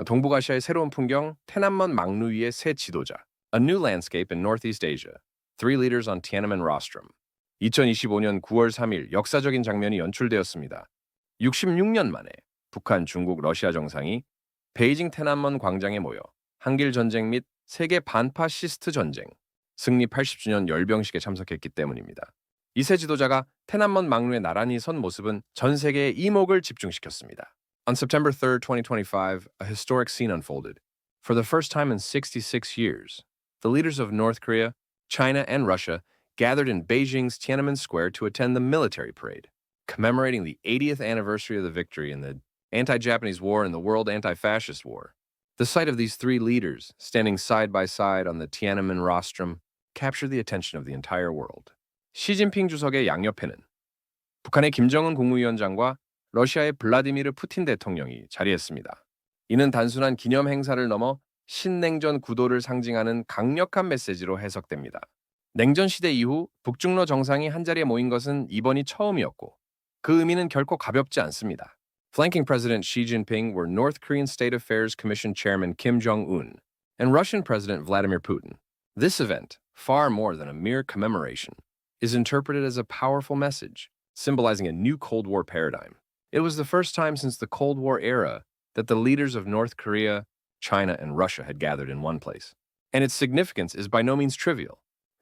동북아시아의 새로운 풍경, 테난먼 막루 위의 새 지도자. A new landscape in Northeast Asia. Three leaders on Tiananmen Rostrum. 2025년 9월 3일 역사적인 장면이 연출되었습니다. 66년 만에 북한, 중국, 러시아 정상이 베이징 테난먼 광장에 모여 한길 전쟁 및 세계 반파시스트 전쟁 승리 80주년 열병식에 참석했기 때문입니다. 이 세 지도자가 테난먼 막루에 나란히 선 모습은 전 세계의 이목을 집중시켰습니다. On September 3rd, 2025, a historic scene unfolded. For the first time in 66 years, the leaders of North Korea, China, and Russia gathered in Beijing's Tiananmen Square to attend the military parade, commemorating the 80th anniversary of the victory in the anti-Japanese war and the World Anti-Fascist War. The sight of these three leaders standing side by side on the Tiananmen rostrum captured the attention of the entire world. 시진핑 주석의 양옆에는 북한의 김정은 국무위원장과 러시아의 블라디미르 푸틴 대통령이 자리했습니다. 이는 단순한 기념 행사를 넘어 신냉전 구도를 상징하는 강력한 메시지로 해석됩니다. 냉전 시대 이후 북중러 정상이 한자리에 모인 것은 이번이 처음이었고 그 의미는 결코 가볍지 않습니다. Flanking President Xi Jinping were North Korean State Affairs Commission Chairman Kim Jong-un and Russian President Vladimir Putin. This event, far more than a mere commemoration, is interpreted as a powerful message, symbolizing a new Cold War paradigm. It was the first time since the Cold War era that the leaders of North Korea, China, and Russia had gathered in one place. And its significance is by no means trivial.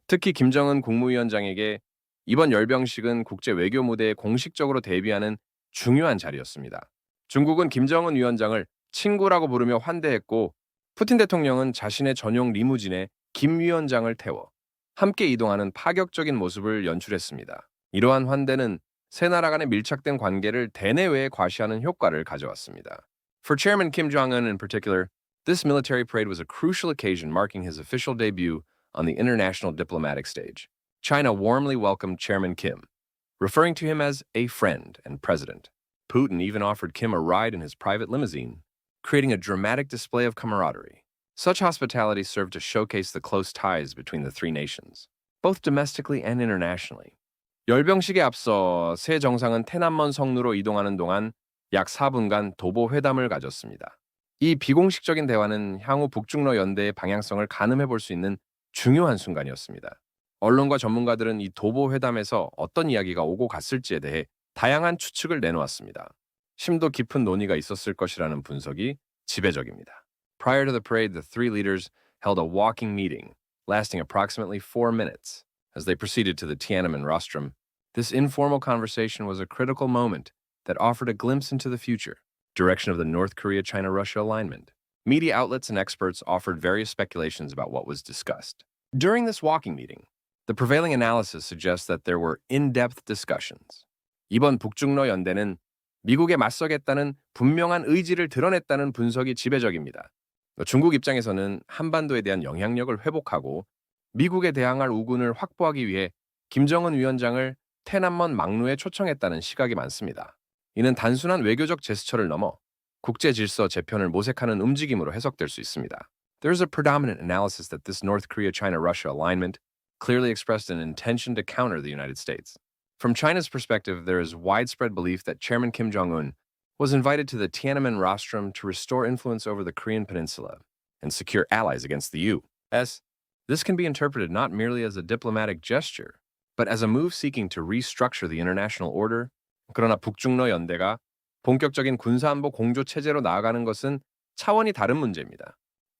특히 김정은 국무위원장에게 이번 열병식은 국제 외교 무대에 공식적으로 데뷔하는 중요한 자리였습니다. 중국은 김정은 위원장을 친구라고 부르며 환대했고 푸틴 대통령은 자신의 전용 리무진에 김 위원장을 태워 함께 이동하는 파격적인 모습을 연출했습니다. 이러한 환대는 세 나라 간의 밀착된 관계를 대내외에 과시하는 효과를 가져왔습니다. For Chairman Kim Jong-un in particular, this military parade was a crucial occasion marking his official debut on the international diplomatic stage. China warmly welcomed Chairman Kim, referring to him as a friend and president. Putin even offered Kim a ride in his private limousine, creating a dramatic display of camaraderie. Such hospitality served to showcase the close ties between the three nations, both domestically and internationally. 열병식에 앞서 세 정상은 테난먼 성루로 이동하는 동안 약 4분간 도보 회담을 가졌습니다. 이 비공식적인 대화는 향후 북중러 연대의 방향성을 가늠해 볼 수 있는 중요한 순간이었습니다. 언론과 전문가들은 이 도보 회담에서 어떤 이야기가 오고 갔을지에 대해 다양한 추측을 내놓았습니다. 심도 깊은 논의가 있었을 것이라는 분석이 지배적입니다. Prior to the parade, the three leaders held a walking meeting, lasting approximately 4 minutes. As they proceeded to the Tiananmen rostrum, this informal conversation was a critical moment that offered a glimpse into the future, direction of the North Korea-China-Russia alignment. Media outlets and experts offered various speculations about what was discussed. During this walking meeting, the prevailing analysis suggests that there were in-depth discussions. 이번 북중러 연대는 미국에 맞서겠다는 분명한 의지를 드러냈다는 분석이 지배적입니다. 중국 입장에서는 한반도에 대한 영향력을 회복하고 미국에 대항할 우군을 확보하기 위해 김정은 위원장을 테난먼 막루에 초청했다는 시각이 많습니다. 이는 단순한 외교적 제스처를 넘어 국제 질서 재편을 모색하는 움직임으로 해석될 수 있습니다. There is a predominant analysis that this North Korea-China-Russia alignment clearly expressed an intention to counter the United States. From China's perspective, there is widespread belief that Chairman Kim Jong-un was invited to the Tiananmen rostrum to restore influence over the Korean peninsula and secure allies against the U.S. This can be interpreted not merely as a diplomatic gesture, but as a move seeking to restructure the international order. 그러나 북중러 연대가 본격적인 군사안보 공조 체제로 나아가는 것은 차원이 다른 문제입니다.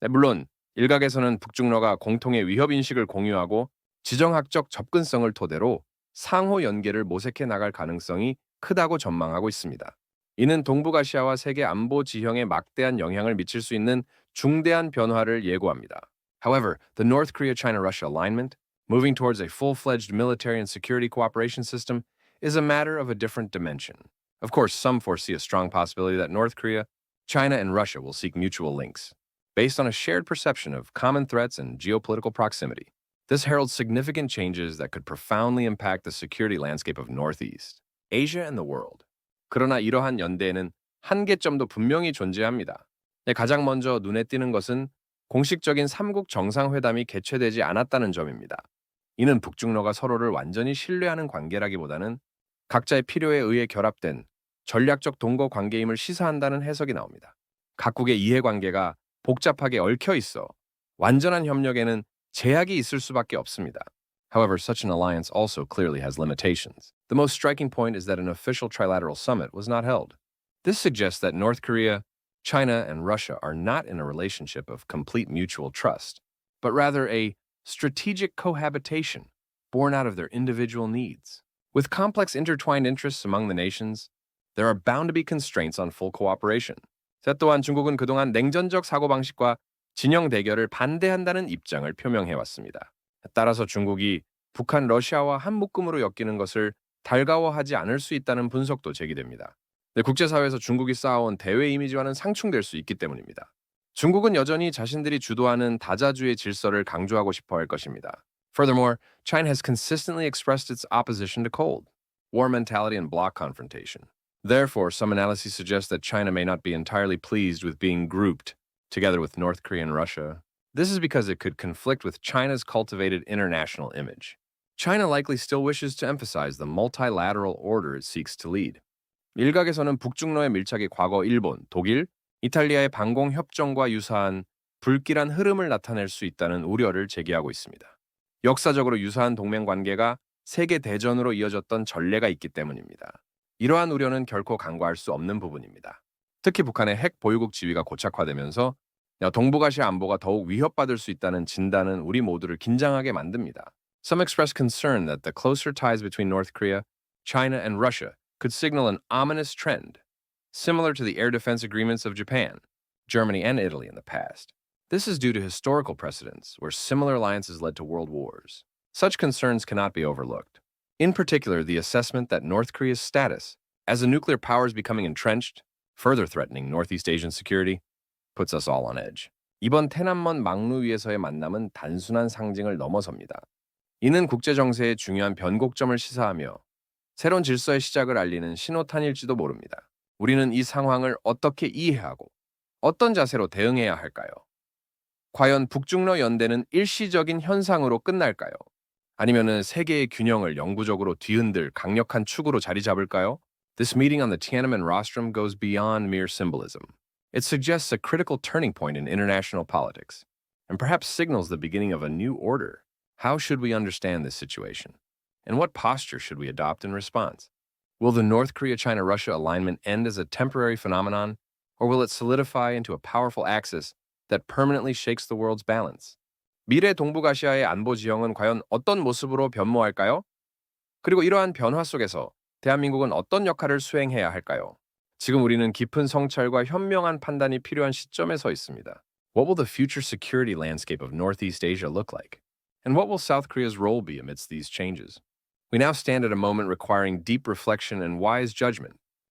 물론 일각에서는 북중러가 공통의 위협 인식을 공유하고 지정학적 접근성을 토대로 상호 연계를 모색해 나갈 가능성이 크다고 전망하고 있습니다. 이는 동북아시아와 세계 안보 지형에 막대한 영향을 미칠 수 있는 중대한 변화를 예고합니다. However, the North Korea-China-Russia alignment, moving towards a full-fledged military and security cooperation system, is a matter of a different dimension. Of course, some foresee a strong possibility that North Korea, China, and Russia will seek mutual links, based on a shared perception of common threats and geopolitical proximity. This heralds significant changes that could profoundly impact the security landscape of Northeast Asia and the world. 그러나 이러한 연대에는 한계점도 분명히 존재합니다. 가장 먼저 눈에 띄는 것은 공식적인 삼국 정상회담이 개최되지 않았다는 점입니다. 이는 북중러가 서로를 완전히 신뢰하는 관계라기보다는 각자의 필요에 의해 결합된 전략적 동거 관계임을 시사한다는 해석이 나옵니다. 각국의 이해관계가 복잡하게 얽혀 있어 완전한 협력에는 제약이 있을 수밖에 없습니다. However, such an alliance also clearly has limitations. The most striking point is that an official trilateral summit was not held. This suggests that North Korea, China, and Russia are not in a relationship of complete mutual trust, but rather a strategic cohabitation born out of their individual needs. With complex intertwined interests among the nations, there are bound to be constraints on full cooperation. 또한 중국은 그동안 냉전적 사고방식과 진영 대결을 반대한다는 입장을 표명해왔습니다. 따라서 중국이 북한, 러시아와 한 묶음으로 엮이는 것을 달가워하지 않을 수 있다는 분석도 제기됩니다. 국제사회에서 중국이 쌓아온 대외 이미지와는 상충될 수 있기 때문입니다. 중국은 여전히 자신들이 주도하는 다자주의 질서를 강조하고 싶어 할 것입니다. Furthermore, China has consistently expressed its opposition to cold war mentality and bloc confrontation. Therefore, some analyses suggest that China may not be entirely pleased with being grouped together with North Korea and Russia. This is because it could conflict with China's cultivated international image. China likely still wishes to emphasize the multilateral order it seeks to lead. 일각에서는 북중러의 밀착이 과거 일본, 독일, 이탈리아의 방공 협정과 유사한 불길한 흐름을 나타낼 수 있다는 우려를 제기하고 있습니다. 역사적으로 유사한 동맹 관계가 세계 대전으로 이어졌던 전례가 있기 때문입니다. 이러한 우려는 결코 간과할 수 없는 부분입니다. 특히 북한의 핵 보유국 지위가 고착화되면서 동북아시아 안보가 더욱 위협받을 수 있다는 진단은 우리 모두를 긴장하게 만듭니다. Some express concern that the closer ties between North Korea, China, and Russia could signal an ominous trend, similar to the air defense agreements of Japan, Germany, and Italy in the past. This is due to historical precedents where similar alliances led to world wars. Such concerns cannot be overlooked. In particular, the assessment that North Korea's status as a nuclear power is becoming entrenched, further threatening Northeast Asian security, puts us all on edge. 이번 태남먼 막루 위에서의 만남은 단순한 상징을 넘어섭니다. 이는 국제 정세의 중요한 변곡점을 시사하며 새로운 질서의 시작을 알리는 신호탄일지도 모릅니다. 우리는 이 상황을 어떻게 이해하고 어떤 자세로 대응해야 할까요? 과연 북중러 연대는 일시적인 현상으로 끝날까요? 아니면은 세계의 균형을 영구적으로 뒤흔들 강력한 축으로 자리 잡을까요? This meeting on the Tiananmen rostrum goes beyond mere symbolism. It suggests a critical turning point in international politics, and perhaps signals the beginning of a new order. How should we understand this situation? And what posture should we adopt in response? Will the North Korea-China-Russia alignment end as a temporary phenomenon, or will it solidify into a powerful axis that permanently shakes the world's balance? 미래 동북아시아의 안보 지형은 과연 어떤 모습으로 변모할까요? 그리고 이러한 변화 속에서 대한민국은 어떤 역할을 수행해야 할까요? 지금 우리는 깊은 성찰과 현명한 판단이 필요한 시점에 서 있습니다. What will the future security landscape of Northeast Asia look like? And what will South Korea's role be amidst these changes? We now stand at a moment requiring deep reflection and wise judgment.